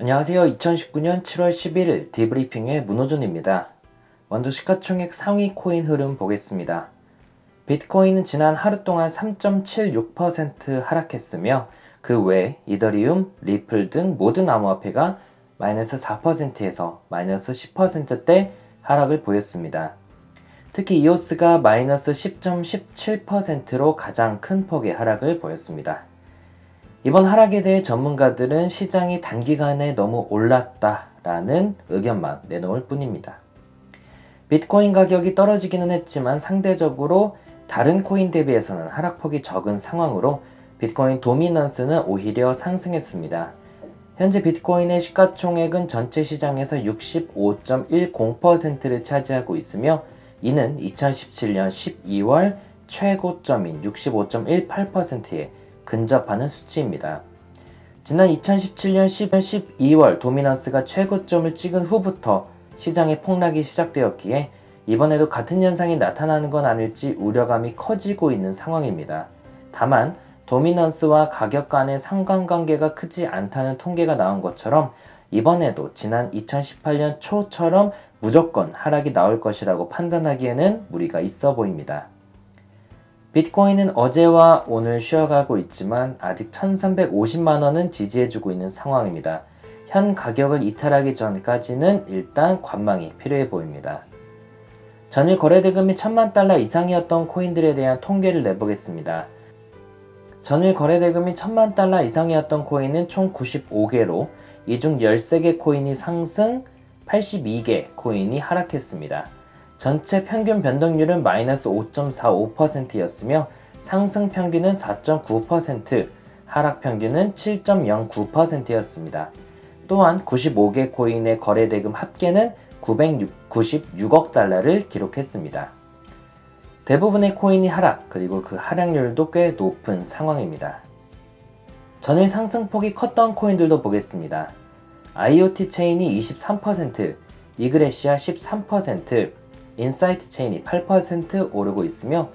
안녕하세요. 2019년 7월 11일 디브리핑의 문호준입니다. 먼저 시가총액 상위 코인 흐름 보겠습니다. 비트코인은 지난 하루 동안 3.76% 하락했으며 그 외 이더리움, 리플 등 모든 암호화폐가 마이너스 4%에서 마이너스 10%대 하락을 보였습니다. 특히 이오스가 마이너스 10.17%로 가장 큰 폭의 하락을 보였습니다. 이번 하락에 대해 전문가들은 시장이 단기간에 너무 올랐다라는 의견만 내놓을 뿐입니다. 비트코인 가격이 떨어지기는 했지만 상대적으로 다른 코인 대비해서는 하락폭이 적은 상황으로 비트코인 도미넌스는 오히려 상승했습니다. 현재 비트코인의 시가총액은 전체 시장에서 65.10%를 차지하고 있으며 이는 2017년 12월 최고점인 65.18%에 근접하는 수치입니다. 지난 2017년 12월 도미넌스가 최고점을 찍은 후부터 시장의 폭락이 시작되었기에 이번에도 같은 현상이 나타나는 건 아닐지 우려감이 커지고 있는 상황입니다. 다만 도미넌스와 가격 간의 상관관계가 크지 않다는 통계가 나온 것처럼 이번에도 지난 2018년 초처럼 무조건 하락이 나올 것이라고 판단하기에는 무리가 있어 보입니다. 비트코인은 어제와 오늘 쉬어가고 있지만 아직 1350만원은 지지해주고 있는 상황입니다. 현 가격을 이탈하기 전까지는 일단 관망이 필요해 보입니다. 전일 거래대금이 1000만 달러 이상이었던 코인들에 대한 통계를 내보겠습니다. 전일 거래대금이 1000만 달러 이상이었던 코인은 총 95개로 이 중 13개 코인이 상승, 82개 코인이 하락했습니다. 전체 평균 변동률은 마이너스 5.45%였으며 상승 평균은 4.9%, 하락 평균은 7.09%였습니다. 또한 95개 코인의 거래대금 합계는 996억 달러를 기록했습니다. 대부분의 코인이 하락, 그리고 그 하락률도 꽤 높은 상황입니다. 전일 상승폭이 컸던 코인들도 보겠습니다. IoT 체인이 23%, 이그레시아 13%, 인사이트 체인이 8% 오르고 있으며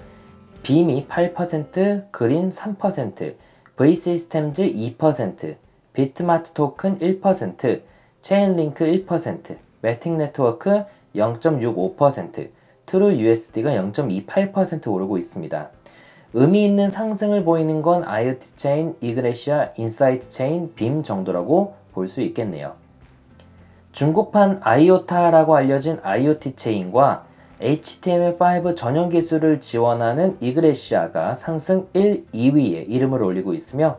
빔이 8%, 그린 3%, V시스템즈 2%, 비트마트 토큰 1%, 체인링크 1%, 매틱 네트워크 0.65%, 트루 USD가 0.28% 오르고 있습니다. 의미 있는 상승을 보이는 건 IoT 체인, 이그레시아, 인사이트 체인, 빔 정도라고 볼 수 있겠네요. 중국판 아이오타라고 알려진 IoT 체인과 HTML5 전용 기술을 지원하는 이그레시아가 상승 1, 2위에 이름을 올리고 있으며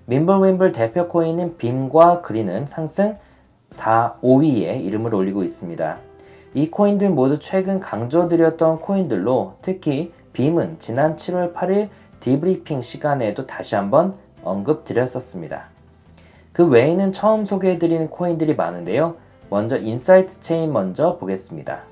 민블윈블 대표 코인인 빔과 그린은 상승 4, 5위에 이름을 올리고 있습니다. 이 코인들 모두 최근 강조드렸던 코인들로 특히 빔은 지난 7월 8일 디브리핑 시간에도 다시 한번 언급드렸었습니다. 그 외에는 처음 소개해드리는 코인들이 많은데요. 먼저 인사이트 체인 먼저 보겠습니다.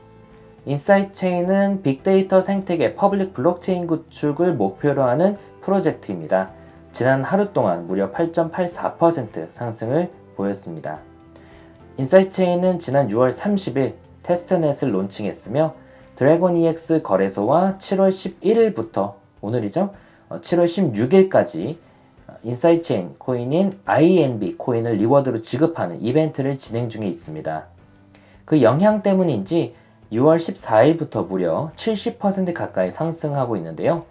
인사이트 체인은 빅데이터 생태계 퍼블릭 블록체인 구축을 목표로 하는 프로젝트입니다. 지난 하루 동안 무려 8.84% 상승을 보였습니다. 인사이트 체인은 지난 6월 30일 테스트넷을 론칭했으며 드래곤 EX 거래소와 7월 11일부터 오늘이죠. 7월 16일까지 인사이트 체인 코인인 INB 코인을 리워드로 지급하는 이벤트를 진행 중에 있습니다. 그 영향 때문인지 6월 14일부터 무려 70% 가까이 상승하고 있는데요.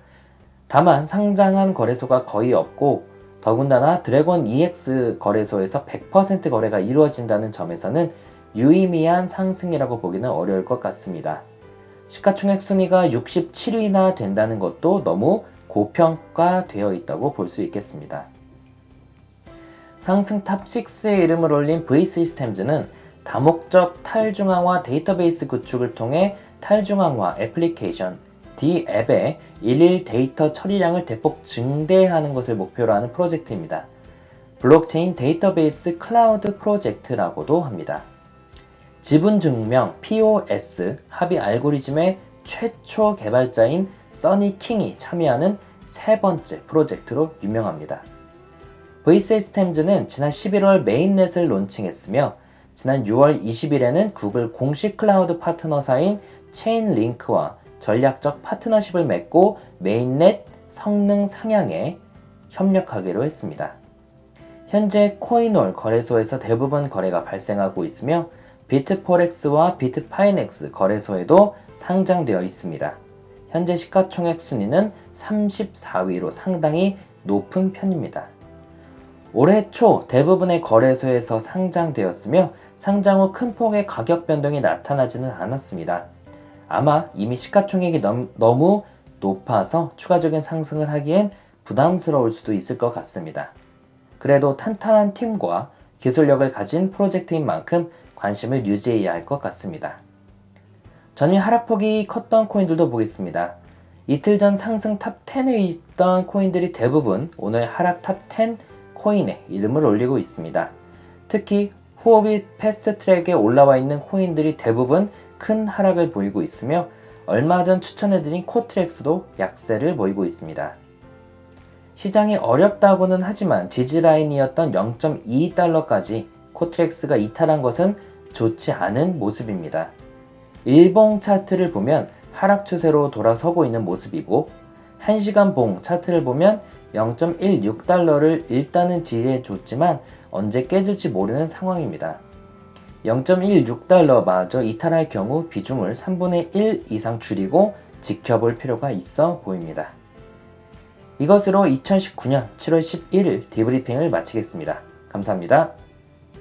다만 상장한 거래소가 거의 없고 더군다나 드래곤 EX 거래소에서 100% 거래가 이루어진다는 점에서는 유의미한 상승이라고 보기는 어려울 것 같습니다. 시가총액 순위가 67위나 된다는 것도 너무 고평가되어 있다고 볼 수 있겠습니다. 상승 탑6에 이름을 올린 V시스템즈는 다목적 탈중앙화 데이터베이스 구축을 통해 탈중앙화 애플리케이션 D앱의 일일 데이터 처리량을 대폭 증대하는 것을 목표로 하는 프로젝트입니다. 블록체인 데이터베이스 클라우드 프로젝트라고도 합니다. 지분증명 POS 합의 알고리즘의 최초 개발자인 써니킹이 참여하는 세 번째 프로젝트로 유명합니다. V시스템즈는 지난 11월 메인넷을 론칭했으며 지난 6월 20일에는 구글 공식 클라우드 파트너사인 체인링크와 전략적 파트너십을 맺고 메인넷 성능 상향에 협력하기로 했습니다. 현재 코인홀 거래소에서 대부분 거래가 발생하고 있으며 비트포렉스와 비트파이넥스 거래소에도 상장되어 있습니다. 현재 시가총액 순위는 34위로 상당히 높은 편입니다. 올해 초 대부분의 거래소에서 상장되었으며 상장 후 큰 폭의 가격 변동이 나타나지는 않았습니다. 아마 이미 시가총액이 너무 높아서 추가적인 상승을 하기엔 부담스러울 수도 있을 것 같습니다. 그래도 탄탄한 팀과 기술력을 가진 프로젝트인 만큼 관심을 유지해야 할 것 같습니다. 전일 하락폭이 컸던 코인들도 보겠습니다. 이틀 전 상승 탑 10에 있던 코인들이 대부분 오늘 하락 탑 10 코인에 이름을 올리고 있습니다. 특히 후오비 패스트트랙에 올라와 있는 코인들이 대부분 큰 하락을 보이고 있으며 얼마 전 추천해드린 코트렉스도 약세를 보이고 있습니다. 시장이 어렵다고는 하지만 지지라인이었던 0.22달러까지 코트렉스가 이탈한 것은 좋지 않은 모습입니다. 일봉 차트를 보면 하락 추세로 돌아서고 있는 모습이고 1시간 봉 차트를 보면 0.16달러를 일단은 지지해줬지만 언제 깨질지 모르는 상황입니다. 0.16달러마저 이탈할 경우 비중을 3분의 1 이상 줄이고 지켜볼 필요가 있어 보입니다. 이것으로 2019년 7월 11일 디브리핑을 마치겠습니다. 감사합니다.